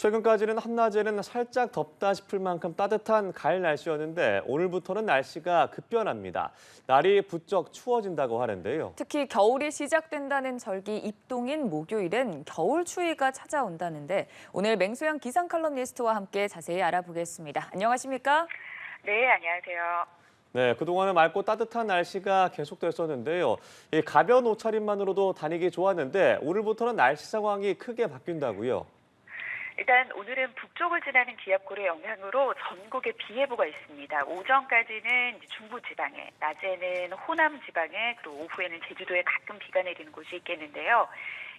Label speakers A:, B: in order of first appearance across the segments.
A: 최근까지는 한낮에는 살짝 덥다 싶을 만큼 따뜻한 가을 날씨였는데 오늘부터는 날씨가 급변합니다. 날이 부쩍 추워진다고 하는데요.
B: 특히 겨울이 시작된다는 절기 입동인 목요일엔 겨울 추위가 찾아온다는데 오늘 맹소영 기상 칼럼니스트와 함께 자세히 알아보겠습니다. 안녕하십니까?
C: 네, 안녕하세요.
A: 네, 그동안은 맑고 따뜻한 날씨가 계속됐었는데요. 이 가벼운 옷차림만으로도 다니기 좋았는데 오늘부터는 날씨 상황이 크게 바뀐다고요.
C: 일단 오늘은 북쪽을 지나는 기압골의 영향으로 전국에 비 예보가 있습니다. 오전까지는 중부 지방에, 낮에는 호남 지방에, 그리고 오후에는 제주도에 가끔 비가 내리는 곳이 있겠는데요.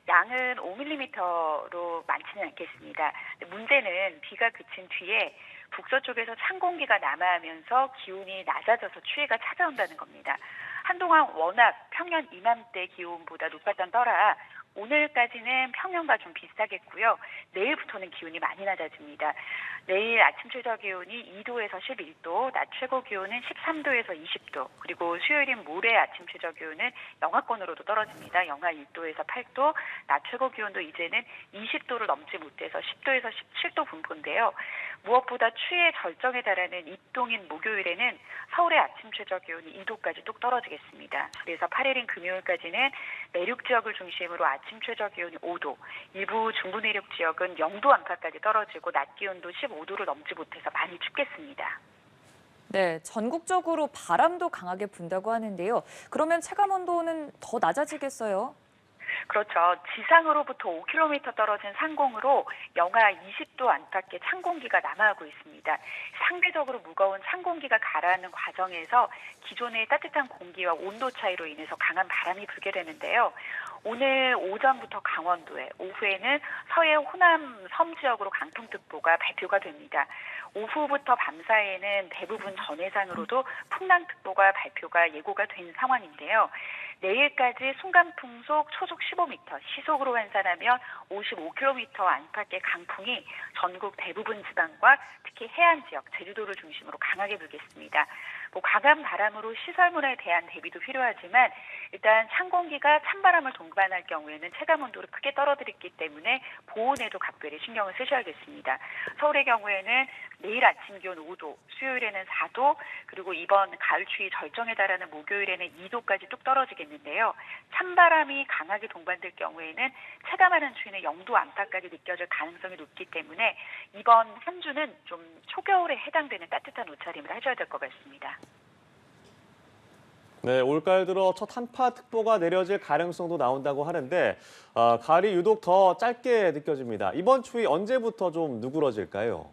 C: 양은 5mm로 많지는 않겠습니다. 문제는 비가 그친 뒤에 북서쪽에서 찬 공기가 남하하면서 기온이 낮아져서 추위가 찾아온다는 겁니다. 한동안 워낙 평년 이맘때 기온보다 높았던 터라 오늘까지는 평년과 좀 비슷하겠고요. 내일부터는 기온이 많이 낮아집니다. 내일 아침 최저 기온이 2도에서 11도, 낮 최고 기온은 13도에서 20도, 그리고 수요일인 모레 아침 최저 기온은 영하권으로도 떨어집니다. 영하 1도에서 8도, 낮 최고 기온도 이제는 20도를 넘지 못해서 10도에서 17도 분포인데요. 무엇보다 추위의 절정에 달하는 입동인 목요일에는 서울의 아침 최저 기온이 2도까지 뚝 떨어지겠습니다. 그래서 8일인 금요일까지는 내륙 지역을 중심으로 아침 최저 기온이 5도, 일부 중부 내륙 지역은 0도 안팎까지 떨어지고 낮 기온도 15도를 넘지 못해서 많이 춥겠습니다.
B: 네, 전국적으로 바람도 강하게 분다고 하는데요. 그러면 체감 온도는 더 낮아지겠어요?
C: 그렇죠. 지상으로부터 5km 떨어진 상공으로 영하 20도 안팎의 찬 공기가 남하하고 있습니다. 상대적으로 무거운 찬 공기가 가라앉는 과정에서 기존의 따뜻한 공기와 온도 차이로 인해서 강한 바람이 불게 되는데요. 오늘 오전부터 강원도에, 오후에는 서해 호남 섬 지역으로 강풍특보가 발표가 됩니다. 오후부터 밤 사이에는 대부분 전해상으로도 풍랑특보가 발표가 예고가 된 상황인데요. 내일까지 순간풍속 초속 15m, 시속으로 환산하면 55km 안팎의 강풍이 전국 대부분 지방과 특히 해안 지역, 제주도를 중심으로 강하게 불겠습니다. 강한 바람으로 시설물에 대한 대비도 필요하지만 일단 찬 공기가 찬바람을 동반할 경우에는 체감 온도를 크게 떨어뜨리기 때문에 보온에도 각별히 신경을 쓰셔야겠습니다. 서울의 경우에는 내일 아침 기온 5도, 수요일에는 4도, 그리고 이번 가을 추위 절정에 달하는 목요일에는 2도까지 뚝 떨어지겠는데요. 찬바람이 강하게 동반될 경우에는 체감하는 추위는 0도 안팎까지 느껴질 가능성이 높기 때문에 이번 한 주는 좀 초겨울에 해당되는 따뜻한 옷차림을 하셔야 될 것 같습니다.
A: 네, 올가을 들어 첫 한파특보가 내려질 가능성도 나온다고 하는데 가을이 유독 더 짧게 느껴집니다. 이번 추위 언제부터 좀 누그러질까요?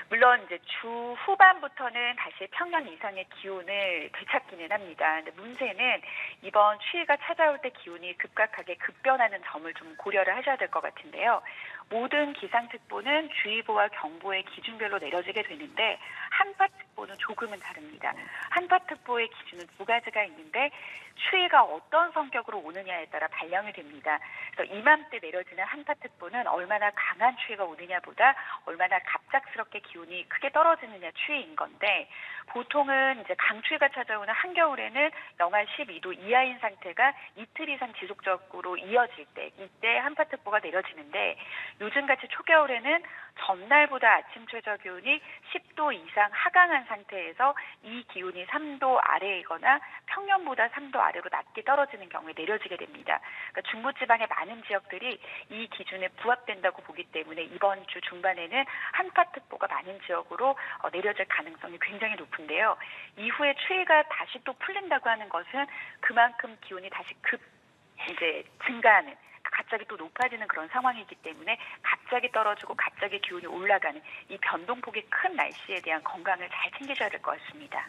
C: 물론 이제 주 후반부터는 다시 평년 이상의 기온을 되찾기는 합니다. 근데 문제는 이번 추위가 찾아올 때 기온이 급격하게 급변하는 점을 좀 고려를 하셔야 될 것 같은데요. 모든 기상특보는 주의보와 경보의 기준별로 내려지게 되는데 한파특보는 조금은 다릅니다. 한파특보의 기준은 두 가지가 있는데 추위가 어떤 성격으로 오느냐에 따라 발령이 됩니다. 그래서 이맘때 내려지는 한파특보는 얼마나 강한 추위가 오느냐보다 얼마나 갑작스럽게 기온이 크게 떨어지느냐 추위인 건데 보통은 이제 강추위가 찾아오는 한겨울에는 영하 12도 이하인 상태가 이틀 이상 지속적으로 이어질 때 이때 한파특보가 내려지는데 요즘같이 초겨울에는 전날보다 아침 최저 기온이 10도 이상 하강한 상태에서 이 기온이 3도 아래이거나 평년보다 3도 아래로 낮게 떨어지는 경우에 내려지게 됩니다. 그러니까 중부지방의 많은 지역들이 이 기준에 부합된다고 보기 때문에 이번 주 중반에는 한파특보가 많은 지역으로 내려질 가능성이 굉장히 높은데요. 이후에 추위가 다시 또 풀린다고 하는 것은 그만큼 기온이 다시 증가하는 갑자기 또 높아지는 그런 상황이기 때문에 갑자기 떨어지고 갑자기 기온이 올라가는 이 변동폭이 큰 날씨에 대한 건강을 잘 챙기셔야 될 것 같습니다.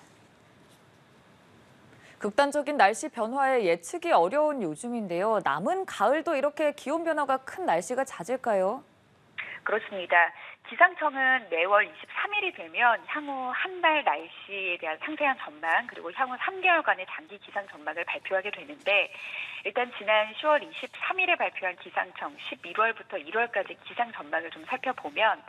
B: 극단적인 날씨 변화에 예측이 어려운 요즘인데요. 남은 가을도 이렇게 기온 변화가 큰 날씨가 잦을까요?
C: 그렇습니다. 기상청은 매월 23일이 되면 향후 한 달 날씨에 대한 상세한 전망 그리고 향후 3개월간의 단기 기상 전망을 발표하게 되는데 일단 지난 10월 23일에 발표한 기상청 11월부터 1월까지 기상 전망을 좀 살펴보면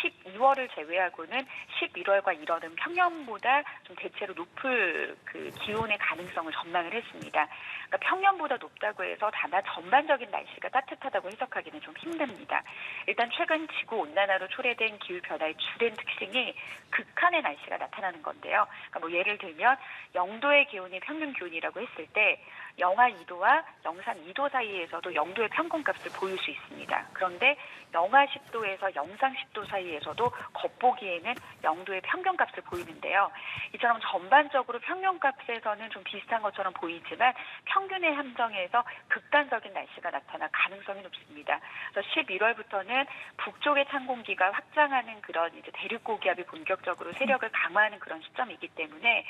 C: 12월을 제외하고는 11월과 1월은 평년보다 좀 대체로 높을 그 기온의 가능성을 전망을 했습니다. 그러니까 평년보다 높다고 해서 다만 전반적인 날씨가 따뜻하다고 해석하기는 좀 힘듭니다. 일단 최근 지구 온난화로 초래된 기후 변화의 주된 특징이 극한의 날씨가 나타나는 건데요. 그러니까 뭐 예를 들면 0도의 기온이 평균 기온이라고 했을 때 영하 2도와 영상 2도 사이에서도 0도의 평균값을 보일 수 있습니다. 그런데 영하 10도에서 영상 10도 사이에서도 겉보기에는 0도의 평균값을 보이는데요. 이처럼 전반적으로 평균값에서는 좀 비슷한 것처럼 보이지만 평균의 함정에서 극단적인 날씨가 나타날 가능성이 높습니다. 그래서 11월부터는 북쪽의 찬 공기가 확장하는 그런 이제 대륙 고기압이 본격적으로 세력을 강화하는 그런 시점이기 때문에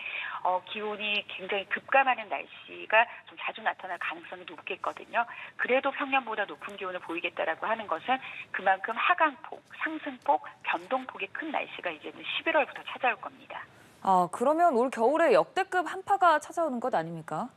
C: 기온이 굉장히 급감하는 날씨가 좀 자주 나타날 가능성이 높겠거든요. 그래도 평년보다 높은 기온을 보이겠다라고 하는 것은 그만큼 하강폭, 상승폭, 변동폭이 큰 날씨가 이제는 11월부터 찾아올 겁니다.
B: 그러면 올 겨울에 역대급 한파가 찾아오는 것 아닙니까?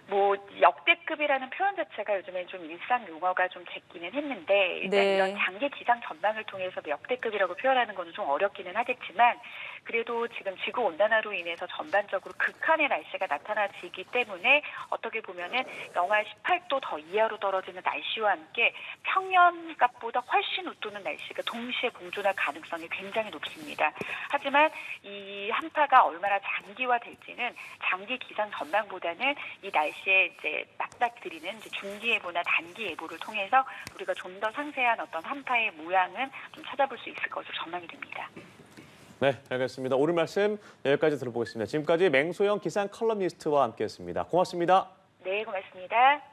C: 뭐 역대급이라는 표현 자체가 요즘에 좀 일상 용어가 좀 됐기는 했는데 일단
B: 네.
C: 이런 장기 기상 전망을 통해서 역대급이라고 표현하는 거는 좀 어렵기는 하겠지만 그래도 지금 지구 온난화로 인해서 전반적으로 극한의 날씨가 나타나지기 때문에 어떻게 보면은 영하 18도 더 이하로 떨어지는 날씨와 함께 평년값보다 훨씬 웃도는 날씨가 동시에 공존할 가능성이 굉장히 높습니다. 하지만 이 한파가 얼마나 장기화될지는 장기 기상 전망보다는 이 날씨에 이제 맞닥뜨리는 이제 중기예보나 단기예보를 통해서 우리가 좀 더 상세한 어떤 한파의 모양은 좀 찾아볼 수 있을 것으로 전망이 됩니다.
A: 네, 알겠습니다. 오늘 말씀 여기까지 들어보겠습니다. 지금까지 맹소영 기상 컬럼니스트와 함께했습니다. 고맙습니다.
C: 네, 고맙습니다.